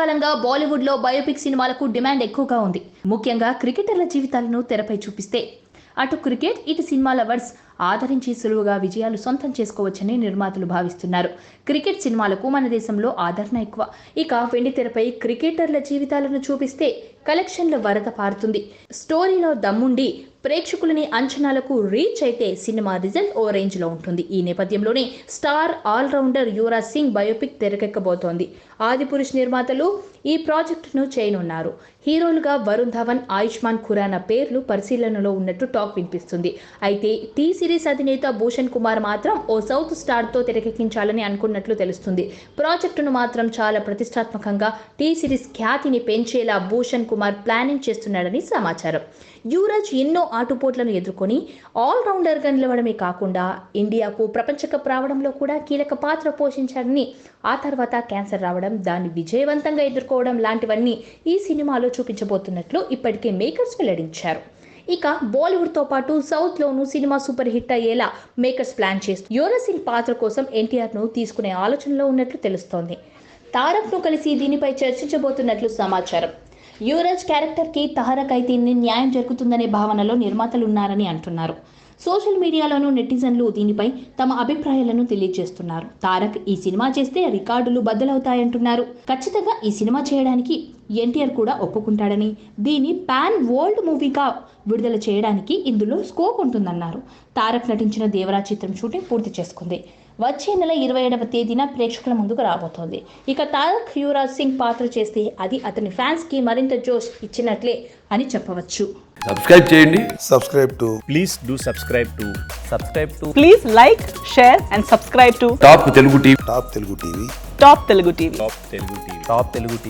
కొంతకాలంగా బాలీవుడ్లో బయోపిక్ సినిమాలకు డిమాండ్ ఎక్కువగా ఉంది. ముఖ్యంగా క్రికెటర్ల జీవితాలను తెరపై చూపిస్తే అటు క్రికెట్ ఇటు సినిమా లవర్స్ ఆదరించి సులువుగా విజయాలు సొంతం చేసుకోవచ్చని నిర్మాతలు భావిస్తున్నారు. క్రికెట్ సినిమాలకు మన దేశంలో ఆదరణ ఎక్కువ. ఇక వెండితెరపై క్రికెటర్ల జీవితాలను చూపిస్తే కలెక్షన్ల వరద పారుతుంది. స్టోరీలో దమ్ముండి ప్రేక్షకులని అంచనాలకు రీచ్ అయితే సినిమా రిజల్ట్ ఓ రేంజ్ లో ఉంటుంది. ఈ నేపథ్యంలోనే star allrounder Yuvraj Singh biopic తెరకెక్కబోతోంది. ఆదిపురుష్ నిర్మాతలు ఈ ప్రాజెక్టును చేయనున్నారు. హీరోలుగా వరుణ్ ధవన్, ఆయుష్మాన్ ఖురానా పేర్లు పరిశీలనలో ఉన్నట్టు టాక్ వినిపిస్తుంది. అయితే టీ సిరీస్ అధినేత భూషణ్ కుమార్ మాత్రం ఓ సౌత్ స్టార్ తో తెరకెక్కించాలని అనుకున్నట్లు తెలుస్తుంది. ప్రాజెక్టును మాత్రం చాలా ప్రతిష్టాత్మకంగా టీ సిరీస్ ఖ్యాతిని పెంచేలా భూషణ్ కుమార్ ప్లానింగ్ చేస్తున్నాడని సమాచారం. యువరాజ్ ఎన్నో ఆటుపోట్లను ఎదుర్కొని ఆల్రౌండర్గా నిలవడమే కాకుండా ఇండియాకు ప్రపంచ కప్ రావడంలో కూడా కీలక పాత్ర పోషించాడని, ఆ తర్వాత క్యాన్సర్ రావడం, దాన్ని విజయవంతంగా ఎదుర్కోవడం లాంటివన్నీ ఈ సినిమాలో చూపించబోతున్నట్లు ఇప్పటికే మేకర్స్ వెల్లడించారు. ఇక బాలీవుడ్తో పాటు సౌత్లోనూ సినిమా సూపర్ హిట్ అయ్యేలా మేకర్స్ ప్లాన్ చేస్తూ యువరాజ్ సింగ్ పాత్ర కోసం ఎన్టీఆర్ను తీసుకునే ఆలోచనలో ఉన్నట్లు తెలుస్తోంది. తారక్ను కలిసి దీనిపై చర్చించబోతున్నట్లు సమాచారం. యువరాజ్ క్యారెక్టర్కి తారక్ అయితే న్యాయం జరుగుతుందనే భావనలో నిర్మాతలున్నారని అంటున్నారు. సోషల్ మీడియాలోనూ నెటిజన్లు దీనిపై తమ అభిప్రాయాలను తెలియజేస్తున్నారు. తారక్ ఈ సినిమా చేస్తే రికార్డులు బద్దలవుతాయంటున్నారు. ఖచ్చితంగా ఈ సినిమా చేయడానికి ఎన్టీఆర్ కూడా ఒప్పుకుంటాడని, దీన్ని పాన్ వరల్డ్ మూవీగా విడుదల చేయడానికి ఇందులో స్కోప్ ఉంటుందన్నారు. తారక్ నటించిన దేవరా చిత్రం షూటింగ్ పూర్తి చేసుకుంది. వచ్చే నెల 27వ తేదీన ప్రేక్షకుల ముందుకు రాబోతోంది. ఇక తారక్ యువరాజ్ సింగ్ పాత్ర చేస్తే అది అతని ఫ్యాన్స్ కి మరింత జోష్ ఇచ్చినట్లే అని చెప్పవచ్చు. సబ్స్క్రైబ్ చేయండి. Please do subscribe to. Please like, share and subscribe to top Telugu TV. Top Telugu TV. Top Telugu TV.